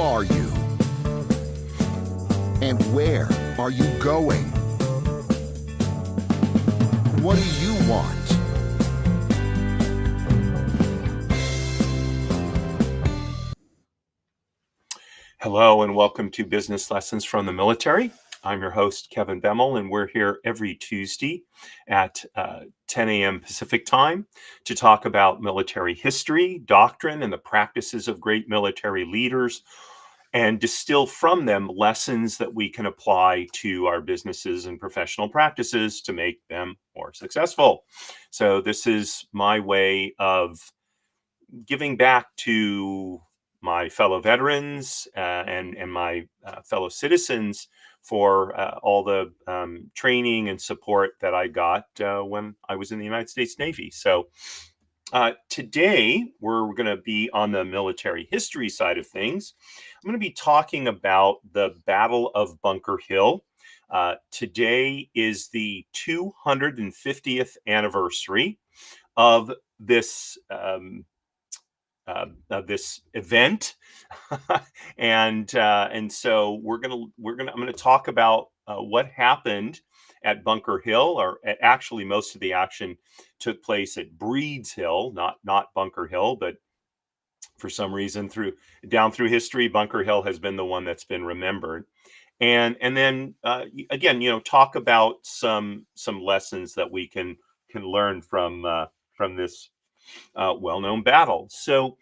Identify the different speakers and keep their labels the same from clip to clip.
Speaker 1: are you? And where are you going? What do you want?
Speaker 2: Hello and welcome to Business Lessons from the Military. I'm your host, Kevin Bemmel, and we're here every Tuesday at 10 a.m. Pacific time to talk about military history, doctrine, and the practices of great military leaders, and distill from them lessons that we can apply to our businesses and professional practices to make them more successful. So this is my way of giving back to my fellow veterans and my fellow citizens for all the training and support that I got when I was in the United States Navy. So today we're going to be on the military history side of things. I'm going to be talking about the Battle of Bunker Hill. Today is the 250th anniversary of this event, and so I'm gonna talk about what happened at Bunker Hill, or actually most of the action took place at Breeds Hill, not Bunker Hill, but for some reason down through history, Bunker Hill has been the one that's been remembered, and then again, talk about some lessons that we can learn from this well-known battle. So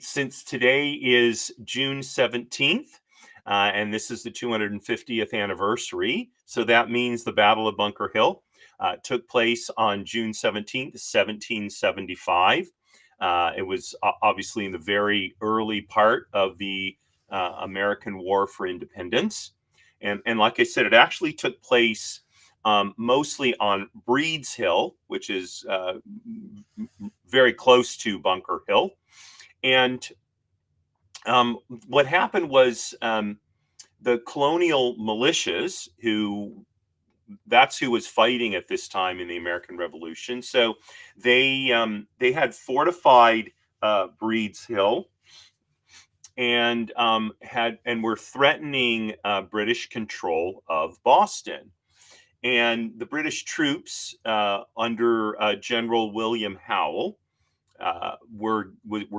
Speaker 2: since today is June 17th, and this is the 250th anniversary, so that means the Battle of Bunker Hill took place on June 17th, 1775. It was obviously in the very early part of the American War for Independence. And like I said, it actually took place mostly on Breeds Hill, which is very close to Bunker Hill. And what happened was the colonial militias, that's who was fighting at this time in the American Revolution. So they had fortified Breeds Hill and were threatening British control of Boston. And the British troops under General William Howe were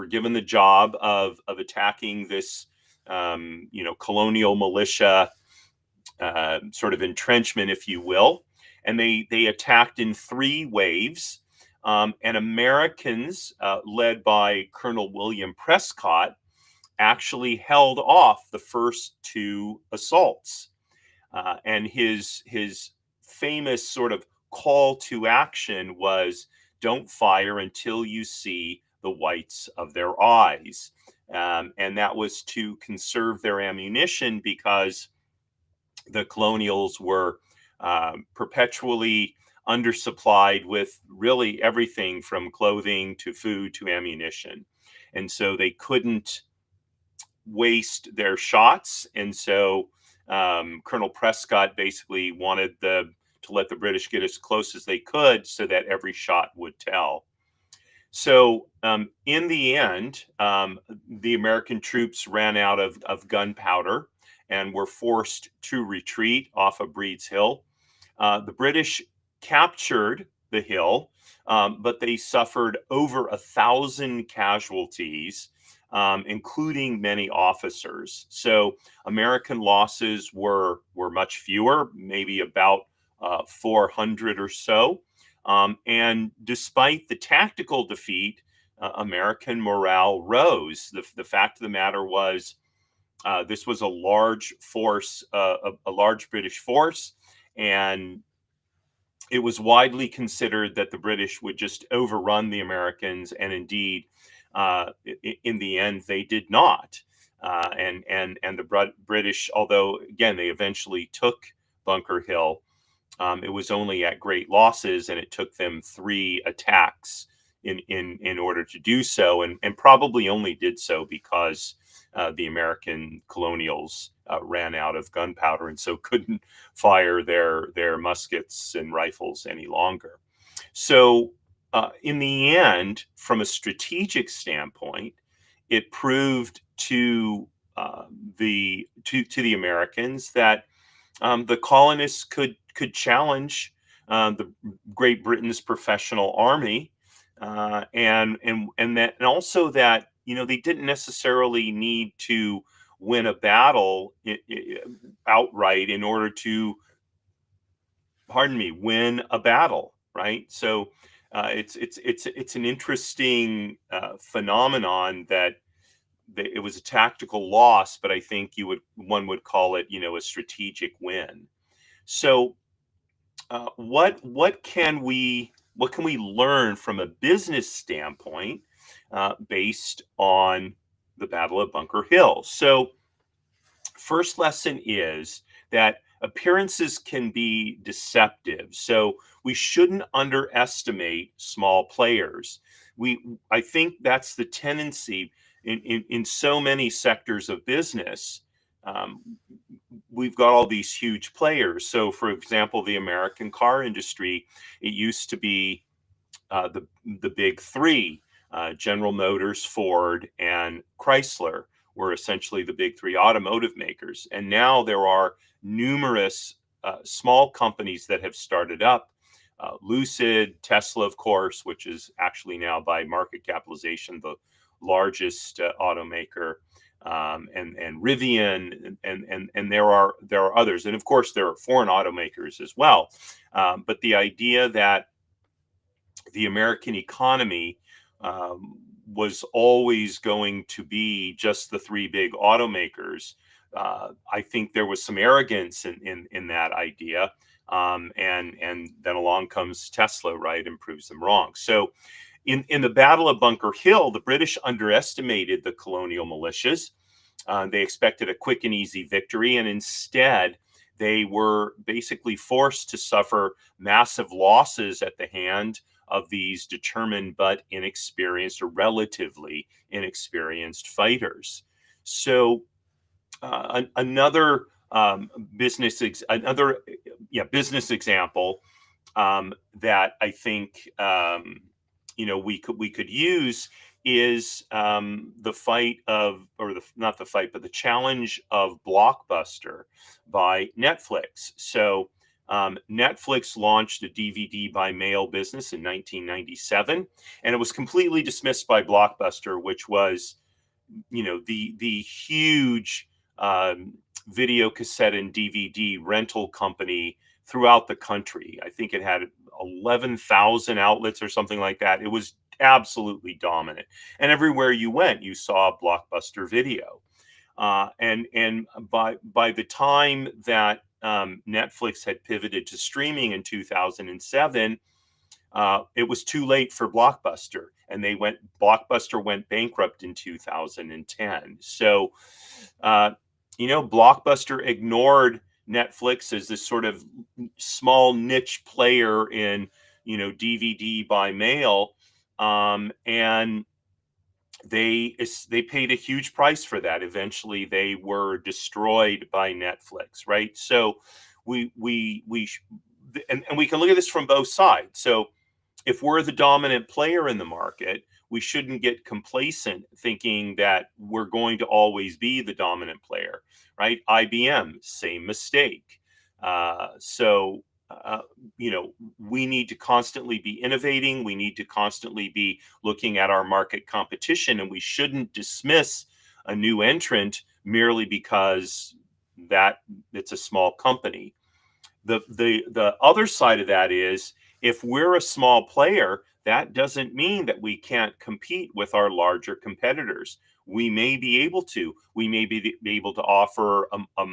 Speaker 2: given the job of attacking this colonial militia sort of entrenchment, if you will, and they attacked in 3 waves. And Americans, led by Colonel William Prescott, actually held off the first 2 assaults. And his famous sort of call to action was, "Don't fire until you see the whites of their eyes." And that was to conserve their ammunition, because the colonials were perpetually undersupplied with really everything from clothing to food to ammunition. And so they couldn't waste their shots. And so Colonel Prescott basically wanted to let the British get as close as they could so that every shot would tell. So in the end, the American troops ran out of gunpowder and were forced to retreat off of Breeds Hill. The British captured the hill, but they suffered over 1,000 casualties, including many officers. So American losses were much fewer, maybe about 400 or so. And despite the tactical defeat, American morale rose. The fact of the matter was, this was a large force, a large British force, and it was widely considered that the British would just overrun the Americans, and indeed, in the end, they did not. And the British, although again they eventually took Bunker Hill, it was only at great losses, and it took them 3 attacks in order to do so, and probably only did so because the American colonials ran out of gunpowder and so couldn't fire their muskets and rifles any longer. So in the end, from a strategic standpoint, it proved to the Americans that the colonists could challenge the Great Britain's professional army, and also that they didn't necessarily need to win a battle outright in order to, pardon me, win a battle, right? So it's an interesting phenomenon that it was a tactical loss, but I think one would call it a strategic win. So what can we learn from a business standpoint based on the Battle of Bunker Hill? So first lesson is that appearances can be deceptive. So we shouldn't underestimate small players. I think that's the tendency in so many sectors of business. Um, we've got all these huge players. So, for example, the American car industry, it used to be the big three: General Motors, Ford, and Chrysler were essentially the big three automotive makers. And now there are numerous small companies that have started up. Lucid, Tesla, of course, which is actually now by market capitalization the largest automaker, and Rivian, and there are others, and of course there are foreign automakers as well. But the idea that the American economy was always going to be just the three big automakers. I think there was some arrogance in that idea, and then along comes Tesla, right, and proves them wrong. So, in the Battle of Bunker Hill, the British underestimated the colonial militias. They expected a quick and easy victory, and instead, they were basically forced to suffer massive losses at the hand of these determined but inexperienced, or relatively inexperienced, fighters. So another business example that I think we could use is the fight of, or not the fight, but the challenge of Blockbuster by Netflix. So Netflix launched a DVD by mail business in 1997, and it was completely dismissed by Blockbuster, which was the huge video cassette and DVD rental company throughout the country. I think it had 11,000 outlets or something like that. It was absolutely dominant, and everywhere you went, you saw Blockbuster Video. And by the time that Netflix had pivoted to streaming in 2007, it was too late for Blockbuster, and Blockbuster went bankrupt in 2010. So, Blockbuster ignored Netflix as this sort of small niche player in, DVD by mail, and they paid a huge price for that. Eventually, they were destroyed by Netflix, right? So, and we can look at this from both sides. So, if we're the dominant player in the market, we shouldn't get complacent thinking that we're going to always be the dominant player, right? IBM, same mistake. Uh, we need to constantly be innovating. We need to constantly be looking at our market competition, and we shouldn't dismiss a new entrant merely because that it's a small company. The other side of that is, if we're a small player, that doesn't mean that we can't compete with our larger competitors. We may be able to. We may be able to offer a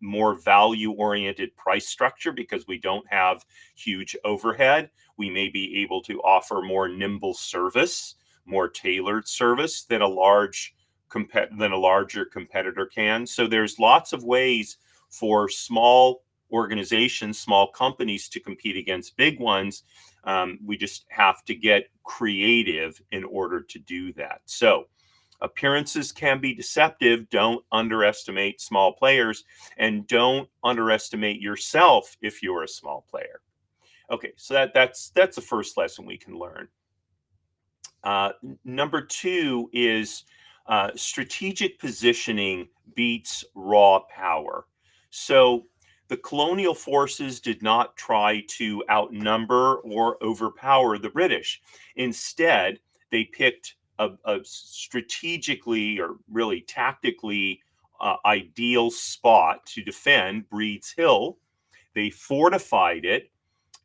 Speaker 2: more value-oriented price structure because we don't have huge overhead. We may be able to offer more nimble service, more tailored service than a larger competitor can. So there's lots of ways for small organizations, small companies, to compete against big ones. We just have to get creative in order to do that. So appearances can be deceptive. Don't underestimate small players, and don't underestimate yourself if you're a small player. Okay, so that's the first lesson we can learn. Number two is Strategic positioning beats raw power. So the colonial forces did not try to outnumber or overpower the British. Instead, they picked a strategically or really tactically ideal spot to defend, Breed's Hill. They fortified it,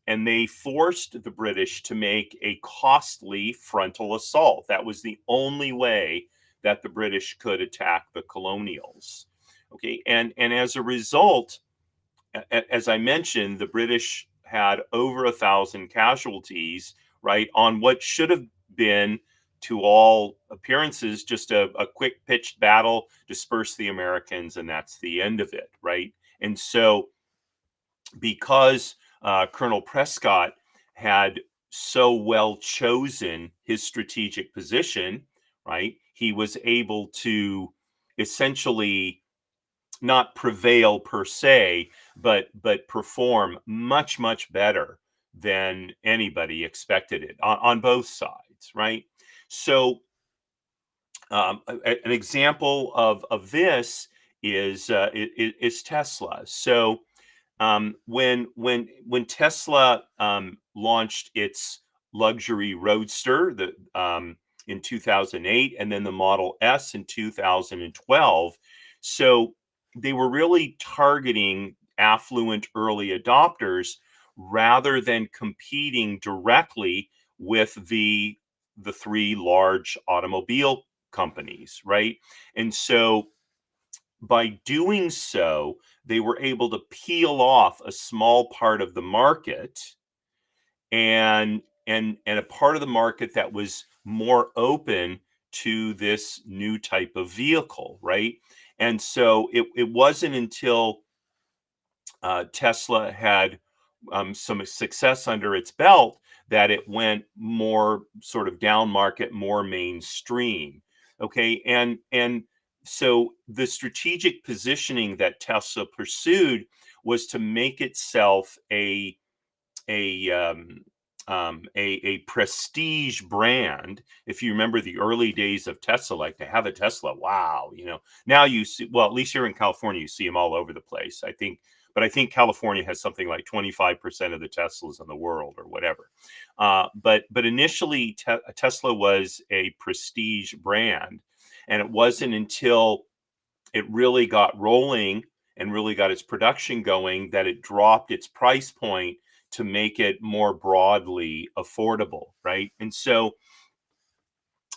Speaker 2: and they forced the British to make a costly frontal assault. That was the only way that the British could attack the colonials. Okay, and as a result, as I mentioned, the British had over 1,000 casualties, right, on what should have been, to all appearances, just a quick pitched battle, disperse the Americans, and that's the end of it, right? And so, because Colonel Prescott had so well chosen his strategic position, right, he was able to essentially not prevail per se, but perform much better than anybody expected it on both sides, right? So an example of this is Tesla. So when Tesla launched its luxury roadster in 2008, and then the Model S in 2012, so they were really targeting affluent early adopters rather than competing directly with the three large automobile companies, right? And so by doing so, they were able to peel off a small part of the market, and a part of the market that was more open to this new type of vehicle, right? And so it wasn't until Tesla had some success under its belt that it went more sort of down market, more mainstream. Okay, and so the strategic positioning that Tesla pursued was to make itself a a prestige brand. If you remember the early days of Tesla, like, to have a Tesla, wow, now you see, well, at least here in California, you see them all over the place. I think California has something like 25% of the Teslas in the world or whatever. But initially, Tesla was a prestige brand, and it wasn't until it really got rolling and really got its production going that it dropped its price point to make it more broadly affordable, right? And so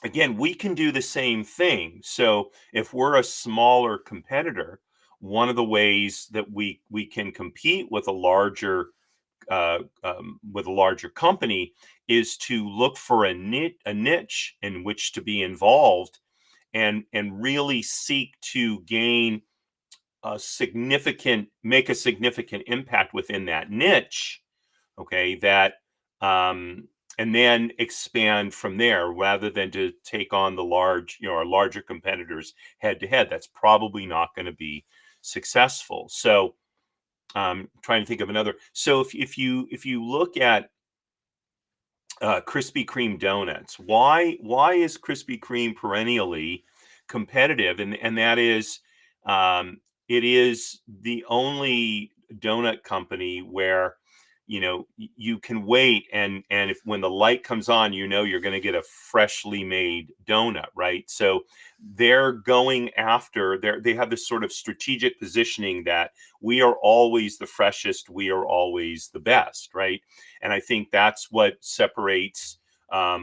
Speaker 2: again, we can do the same thing. So if we're a smaller competitor, one of the ways that we can compete with a larger company is to look for a niche in which to be involved, and really seek to gain make a significant impact within that niche. Okay, that and then expand from there, rather than to take on our larger competitors head to head. That's probably not going to be successful. So trying to think of another. So if you look at Krispy Kreme donuts, why is Krispy Kreme perennially competitive? And that is, it is the only donut company where you can wait, and if when the light comes on, you're going to get a freshly made donut, right? So they have this sort of strategic positioning that we are always the freshest, we are always the best, right? And I think that's what separates a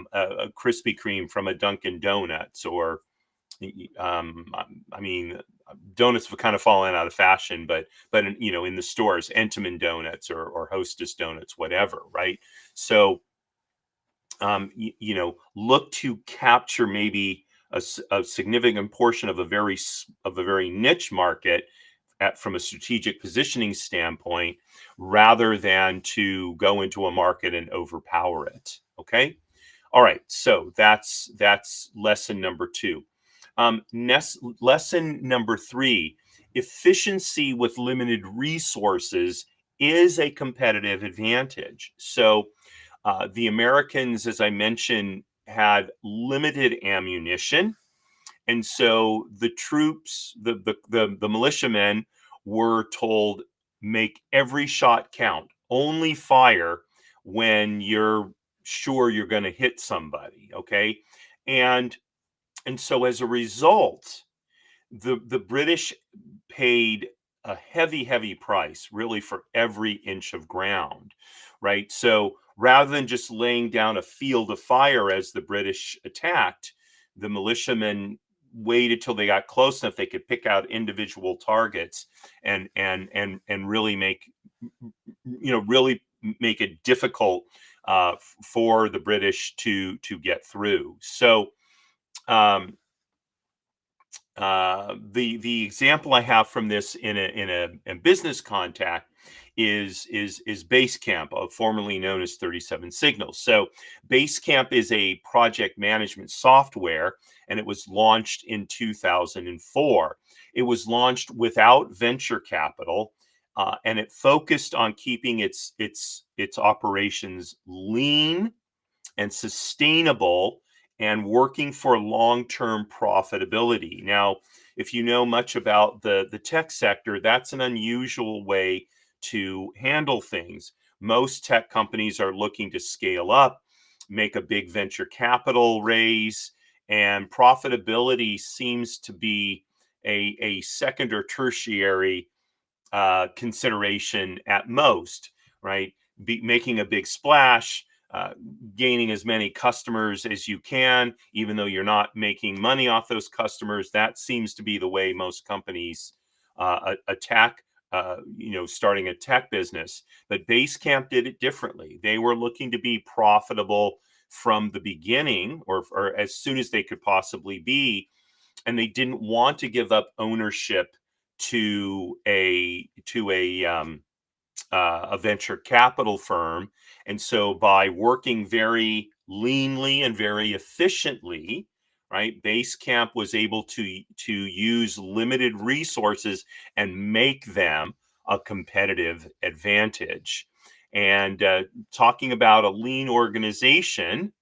Speaker 2: Krispy Kreme from a Dunkin' Donuts, or I mean, donuts have kind of fallen out of fashion, but in the stores, Entenmann donuts or Hostess donuts, whatever, right? So look to capture maybe a significant portion of a very niche market from a strategic positioning standpoint, rather than to go into a market and overpower it. Okay. All right. So that's lesson number 2. Lesson number 3: efficiency with limited resources is a competitive advantage. So the Americans, as I mentioned, had limited ammunition, And so the troops, the militiamen were told, make every shot count. Only fire when you're sure you're going to hit somebody. Okay. And so as a result, the British paid a heavy price, really, for every inch of ground, right? So rather than just laying down a field of fire as the British attacked, the militiamen waited till they got close enough they could pick out individual targets and really make really make it difficult for the British to get through. So um, the example I have from this in a business contact is Basecamp, formerly known as 37 Signals. So Basecamp is a project management software, and it was launched in 2004. It was launched without venture capital, and it focused on keeping its operations lean and sustainable and working for long-term profitability. Now, if you know much about the tech sector, that's an unusual way to handle things. Most tech companies are looking to scale up, make a big venture capital raise, and profitability seems to be a second or tertiary consideration at most, right? Making a big splash, uh, gaining as many customers as you can, even though you're not making money off those customers. That seems to be the way most companies attack, starting a tech business. But Basecamp did it differently. They were looking to be profitable from the beginning, or as soon as they could possibly be, and they didn't want to give up ownership to a venture capital firm. And so by working very leanly and very efficiently, right, Basecamp was able to use limited resources and make them a competitive advantage. And talking about a lean organization,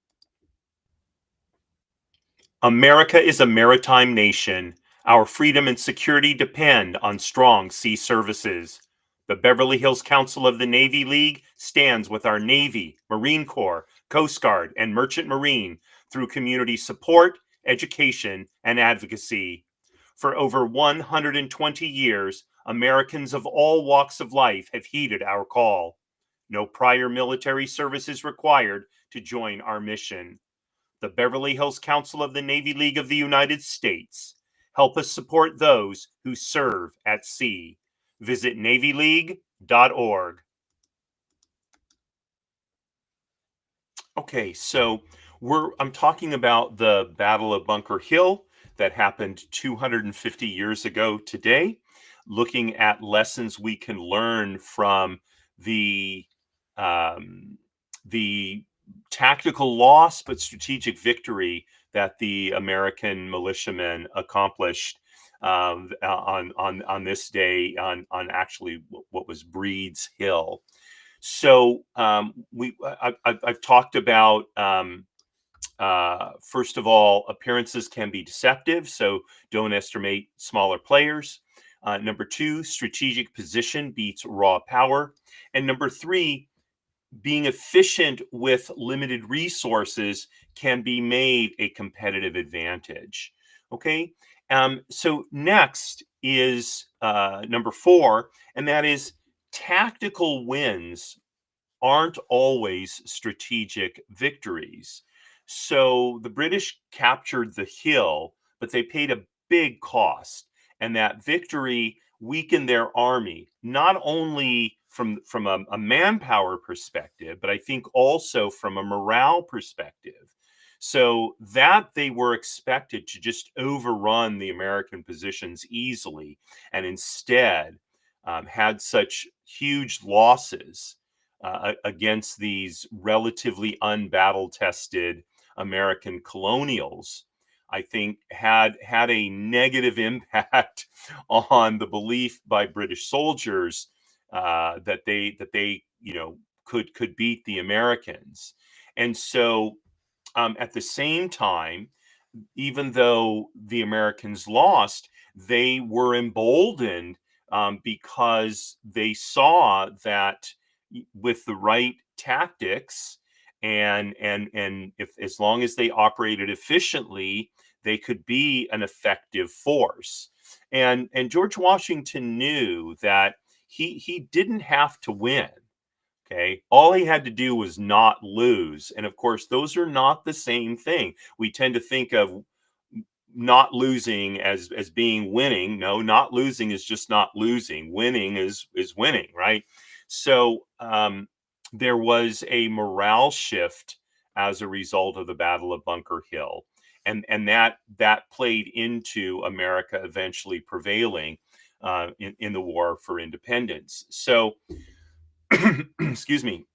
Speaker 2: America is a maritime nation. Our freedom and security depend on strong sea services. The Beverly Hills Council of the Navy League stands with our Navy, Marine Corps, Coast Guard, and Merchant Marine through community support, education, and advocacy. For over 120 years, Americans of all walks of life have heeded our call. No prior military service is required to join our mission. The Beverly Hills Council of the Navy League of the United States. Help us support those who serve at sea. Visit NavyLeague.org. Okay, so I'm talking about the Battle of Bunker Hill that happened 250 years ago today, looking at lessons we can learn from the um, the tactical loss but strategic victory that the American militiamen accomplished on this day on actually what was Breed's Hill. So I've talked about first of all, appearances can be deceptive, so don't estimate smaller players. Number two, strategic position beats raw power, and number three, being efficient with limited resources can be made a competitive advantage. Okay. So next is number four, and that is tactical wins aren't always strategic victories. So the British captured the hill, but they paid a big cost. And that victory weakened their army, not only from a manpower perspective, but I think also from a morale perspective. So that they were expected to just overrun the American positions easily, and instead had such huge losses against these relatively unbattle tested American colonials, I think had a negative impact on the belief by British soldiers that they could beat the Americans. And so at the same time, even though the Americans lost, they were emboldened because they saw that with the right tactics and if as long as they operated efficiently, they could be an effective force. And George Washington knew that he didn't have to win. Okay. All he had to do was not lose. And of course, those are not the same thing. We tend to think of not losing as being winning. No, not losing is just not losing. Winning is winning, right? So there was a morale shift as a result of the Battle of Bunker Hill. And that played into America eventually prevailing in the war for independence. So excuse me,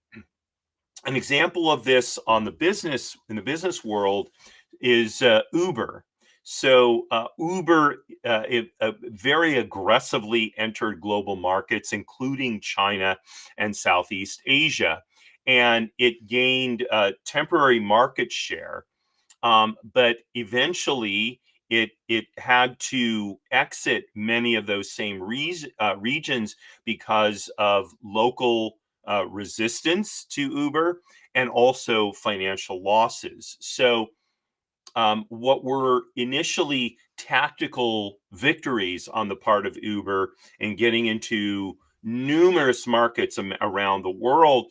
Speaker 2: an example of this on the business in the business world is Uber. So Uber very aggressively entered global markets, including China and Southeast Asia, and it gained temporary market share. But eventually, it had to exit many of those same regions because of local resistance to Uber and also financial losses. So, what were initially tactical victories on the part of Uber in getting into numerous markets around the world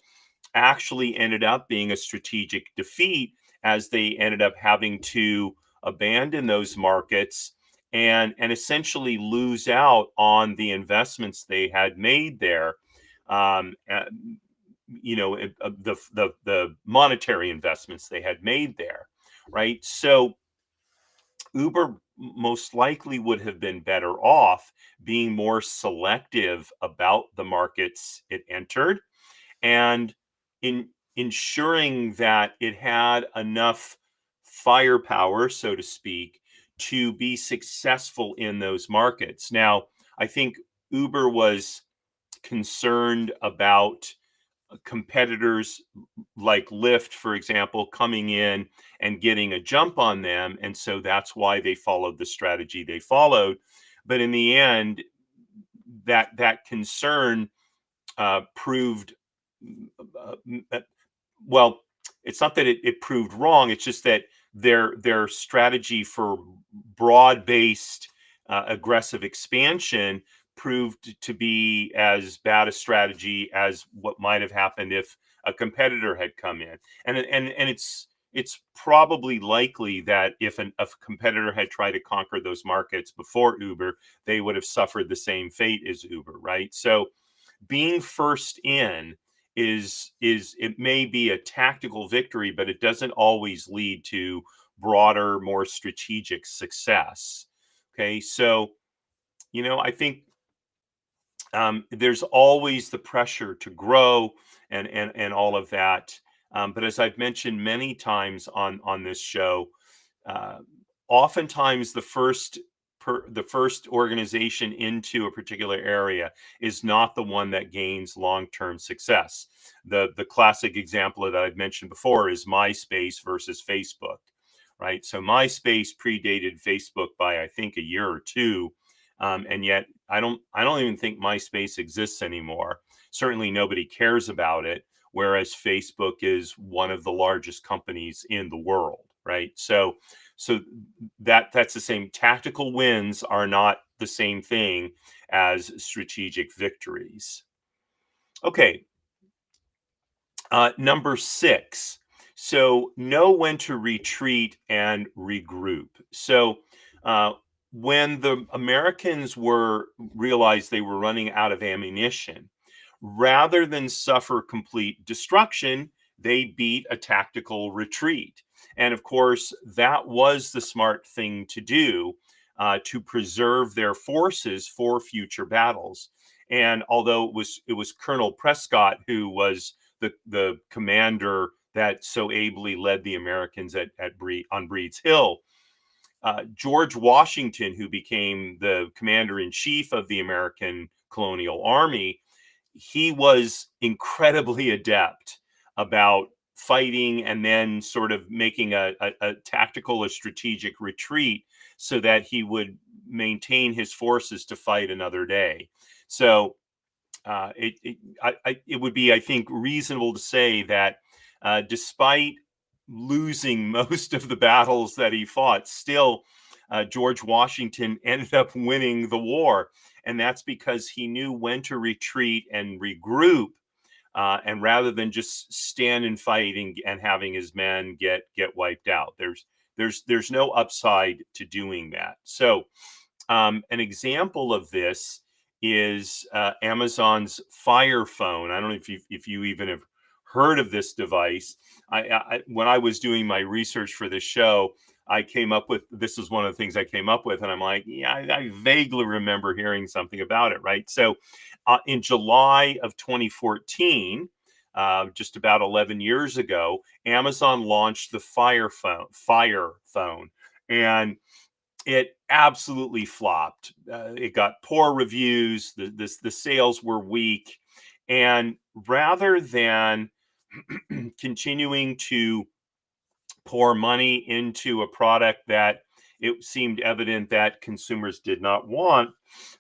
Speaker 2: actually ended up being a strategic defeat, as they ended up having to abandon those markets and essentially lose out on the investments they had made there. Um, uh, the monetary investments they had made there, right? So Uber most likely would have been better off being more selective about the markets it entered and in ensuring that it had enough firepower, so to speak, to be successful in those markets. Now, I think Uber was concerned about competitors like Lyft, for example, coming in and getting a jump on them. And so that's why they followed the strategy they followed. But in the end, that concern proved uh, well, it's not that it proved wrong. It's just that their strategy for broad-based aggressive expansion proved to be as bad a strategy as what might have happened if a competitor had come in. And it's probably likely that if a competitor had tried to conquer those markets before Uber, they would have suffered the same fate as Uber, right? So being first in is it may be a tactical victory, but it doesn't always lead to broader, more strategic success. Okay, so I think there's always the pressure to grow and all of that. But as I've mentioned many times on this show, uh, oftentimes the first organization into a particular area is not the one that gains long-term success. The classic example that I've mentioned before is MySpace versus Facebook, right? So MySpace predated Facebook by I think a year or two, and yet I don't even think MySpace exists anymore. Certainly nobody cares about it, whereas Facebook is one of the largest companies in the world, right? So that's the same. Tactical wins are not the same thing as strategic victories. Okay, number 6. So know when to retreat and regroup. So uh, when the Americans were realized they were running out of ammunition, rather than suffer complete destruction, they beat a tactical retreat. And of course, that was the smart thing to do to preserve their forces for future battles. And although it was Colonel Prescott who was the commander that so ably led the Americans on Breed's Hill, George Washington, who became the commander in chief of the American colonial army, he was incredibly adept about fighting and then sort of making a tactical or strategic retreat so that he would maintain his forces to fight another day. So it would be, I think, reasonable to say that despite losing most of the battles that he fought, still George Washington ended up winning the war. And that's because he knew when to retreat and regroup. And rather than just stand and fight and having his men get wiped out, there's no upside to doing that. So an example of this is Amazon's Fire Phone. I don't know if you even have heard of this device. When I was doing my research for this show, I came up with, this is one of the things I came up with, and I'm like, yeah, I vaguely remember hearing something about it, right? So in July of 2014, just about 11 years ago, Amazon launched the Fire Phone, and it absolutely flopped. It got poor reviews. The sales were weak, and rather than continuing to pour money into a product that it seemed evident that consumers did not want,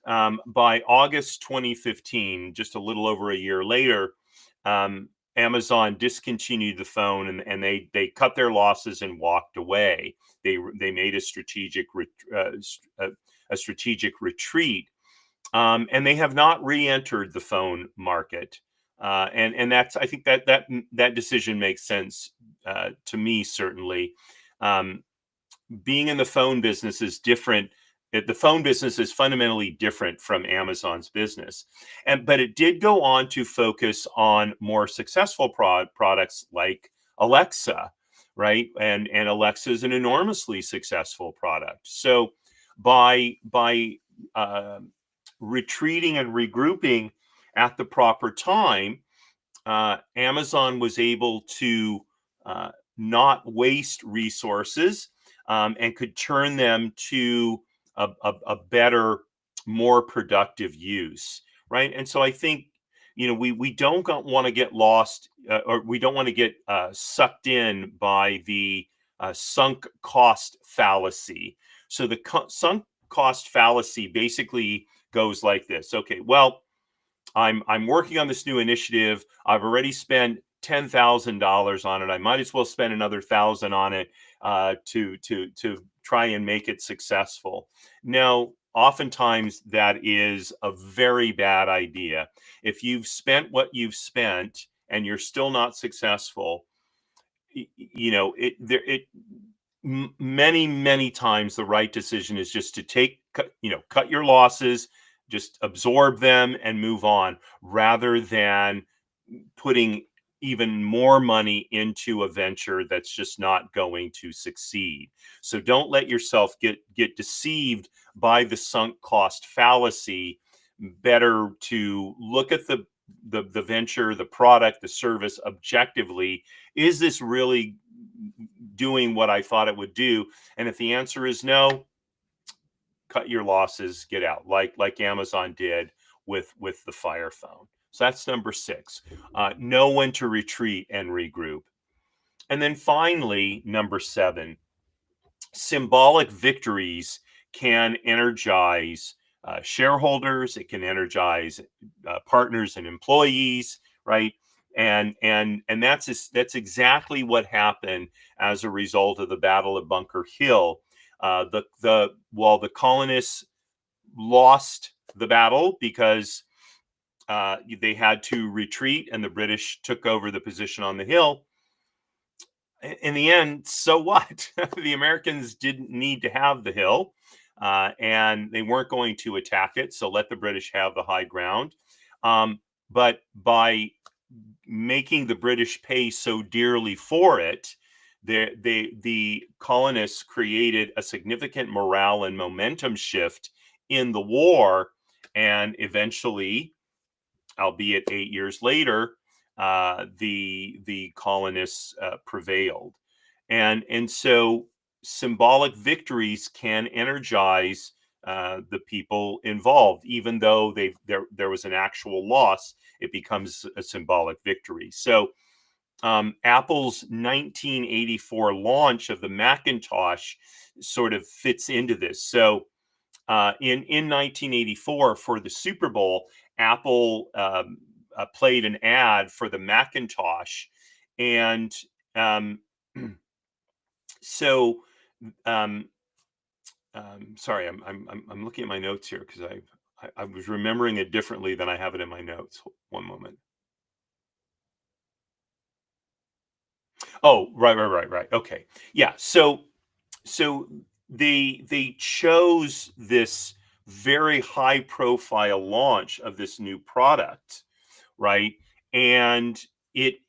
Speaker 2: by August 2015, just a little over a year later, Amazon discontinued the phone, and they cut their losses and walked away. They made a strategic retreat, and they have not re-entered the phone market. And that's, I think that decision makes sense to me, certainly. Being in the phone business is different. The phone business is fundamentally different from Amazon's business, but it did go on to focus on more successful products like Alexa, right? And Alexa is an enormously successful product. So by retreating and regrouping at the proper time, Amazon was able to not waste resources, and could turn them to a better, more productive use, right? And so I think, we don't want to get lost, or we don't want to get sucked in by the sunk cost fallacy. So the sunk cost fallacy basically goes like this. Okay, well, I'm working on this new initiative. I've already spent $10,000 on it. I might as well spend another 1,000 on it to try and make it successful. Now, oftentimes that is a very bad idea. If you've spent what you've spent and you're still not successful, many times the right decision is just to cut your losses, just absorb them and move on, rather than putting even more money into a venture that's just not going to succeed. So don't let yourself get deceived by the sunk cost fallacy. Better to look at the venture, the product, the service objectively. Is this really doing what I thought it would do? And if the answer is no, cut your losses, get out, like Amazon did with the Fire Phone. So that's number 6. Know when to retreat and regroup. And then finally, number 7, symbolic victories can energize shareholders. It can energize partners and employees, right? And that's exactly what happened as a result of the Battle of Bunker Hill. While the colonists lost the battle because they had to retreat and the British took over the position on the hill, in the end, so what? The Americans didn't need to have the hill, and they weren't going to attack it, so let the British have the high ground. But by making the British pay so dearly for it, the colonists created a significant morale and momentum shift in the war, and eventually, albeit 8 years later, the colonists prevailed, and so symbolic victories can energize the people involved, even though there was an actual loss. It becomes a symbolic victory. So Apple's 1984 launch of the Macintosh sort of fits into this. So in 1984 for the Super Bowl, Apple played an ad for the Macintosh, and um, so um, sorry, I'm looking at my notes here because I was remembering it differently than I have it in my notes. One moment. Oh, right. Okay, yeah. So they chose this very high profile launch of this new product, right? And it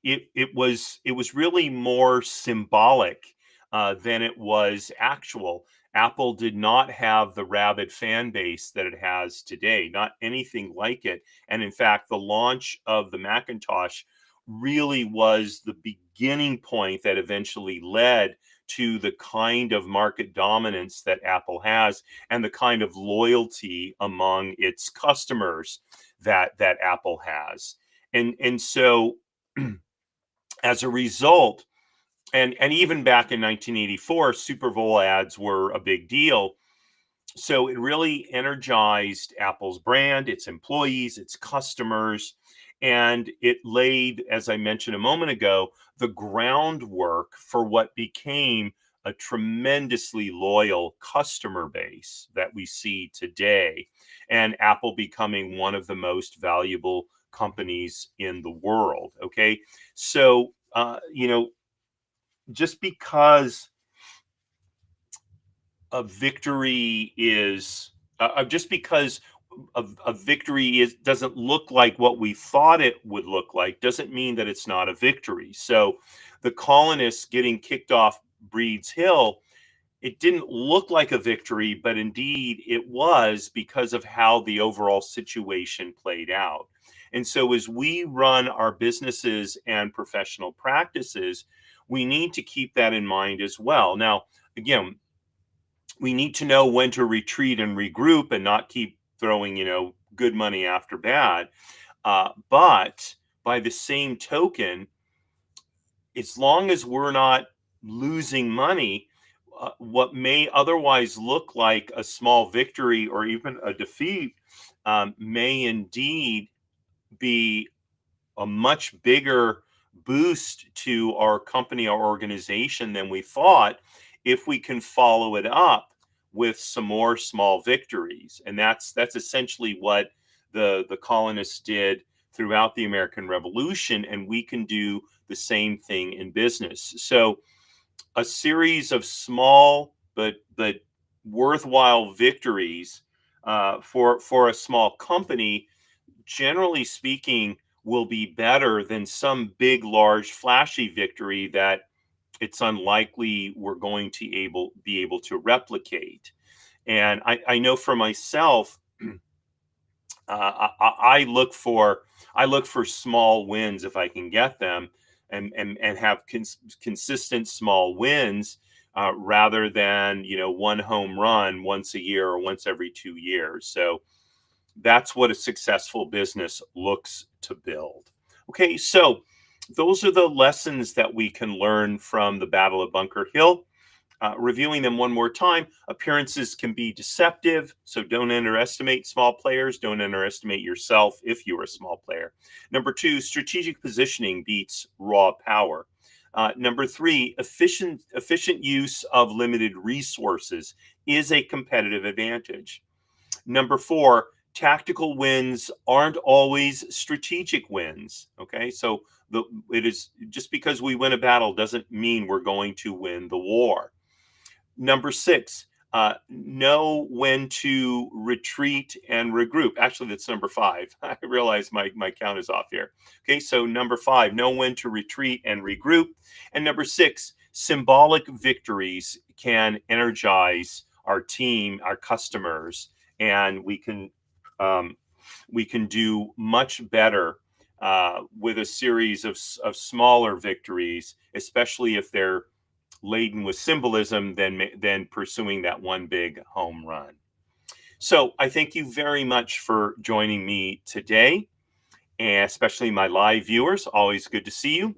Speaker 2: was really more symbolic than it was actual. Apple did not have the rabid fan base that it has today, not anything like it. And in fact, the launch of the Macintosh really was the beginning point that eventually led to the kind of market dominance that Apple has and the kind of loyalty among its customers that Apple has. And so as a result, and even back in 1984, Super Bowl ads were a big deal. So it really energized Apple's brand, its employees, its customers, and it laid, as I mentioned a moment ago, the groundwork for what became a tremendously loyal customer base that we see today, and Apple becoming one of the most valuable companies in the world. Okay. So, just because a victory is just because a victory is doesn't look like what we thought it would look like doesn't mean that it's not a victory. So the colonists getting kicked off Breed's Hill, it didn't look like a victory, but indeed it was because of how the overall situation played out. And so as we run our businesses and professional practices, we need to keep that in mind as well. Now, again, we need to know when to retreat and regroup and not keep throwing, good money after bad. But by the same token, as long as we're not losing money, what may otherwise look like a small victory or even a defeat may indeed be a much bigger boost to our company or organization than we thought if we can follow it up with some more small victories. And that's essentially what the colonists did throughout the American Revolution, and we can do the same thing in business. So a series of small but worthwhile victories for a small company, generally speaking, will be better than some big, large, flashy victory that it's unlikely we're going to be able to replicate. And I know for myself, I look for small wins if I can get them, and have consistent small wins rather than one home run once a year or once every 2 years. So that's what a successful business looks to build. Okay, so those are the lessons that we can learn from the Battle of Bunker Hill. Reviewing them one more time, appearances can be deceptive, so don't underestimate small players. Don't underestimate yourself if you're a small player. Number two, strategic positioning beats raw power. Number three, efficient use of limited resources is a competitive advantage. Number four, tactical wins aren't always strategic wins. Okay, so it is just because we win a battle doesn't mean we're going to win the war. Number six, know when to retreat and regroup. Actually, that's number five. I realize my count is off here. Okay, so number five, know when to retreat and regroup. And number six, symbolic victories can energize our team, our customers, and we can do much better with a series of smaller victories, especially if they're laden with symbolism than pursuing that one big home run. So I thank you very much for joining me today, and especially my live viewers. Always good to see you.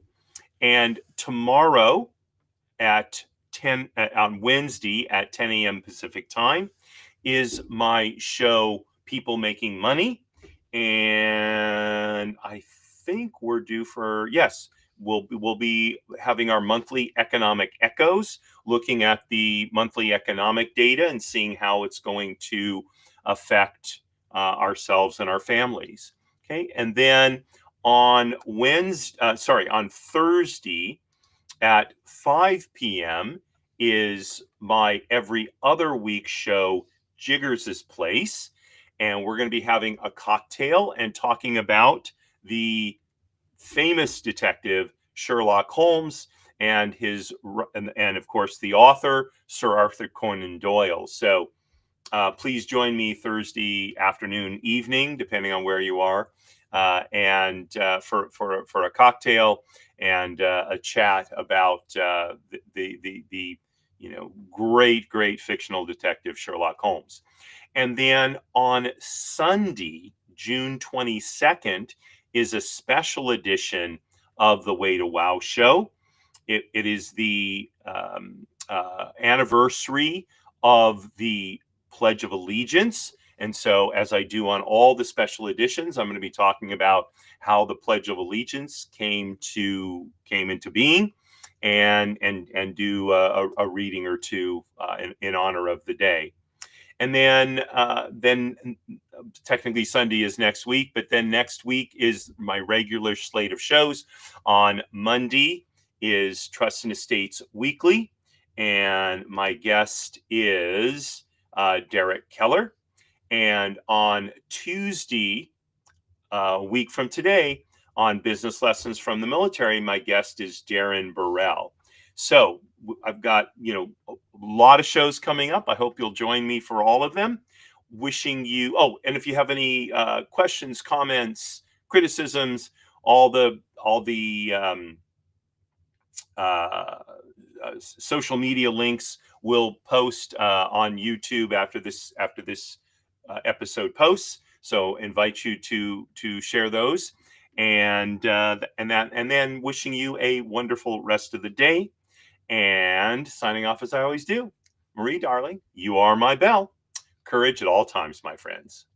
Speaker 2: And tomorrow at 10 on Wednesday at 10 a.m. Pacific time is my show, People Making Money. And I think we're due for, yes, we'll be having our monthly economic echoes, looking at the monthly economic data and seeing how it's going to affect ourselves and our families. Okay, and then on on Thursday at 5 p.m. is my every other week show, Jiggers' Place. And we're going to be having a cocktail and talking about the famous detective Sherlock Holmes and and of course the author Sir Arthur Conan Doyle. So please join me Thursday afternoon, evening, depending on where you are, and for a cocktail and a chat about the great fictional detective Sherlock Holmes. And then on Sunday, June 22nd, is a special edition of the Way to Wow show. It is the anniversary of the Pledge of Allegiance. And so, as I do on all the special editions, I'm going to be talking about how the Pledge of Allegiance came into being, and do a reading or two in honor of the day. And then technically Sunday is next week, but then next week is my regular slate of shows. On Monday is Trust and Estates Weekly, and my guest is Derek Keller. And on Tuesday, a week from today, on Business Lessons from the Military, my guest is Darren Burrell. So I've got, a lot of shows coming up. I hope you'll join me for all of them. Wishing you, and if you have any questions, comments, criticisms, all the social media links will post on YouTube after this episode posts. So invite you to share those, and then wishing you a wonderful rest of the day, and signing off as I always do. Marie, darling, you are my belle. Courage at all times, my friends.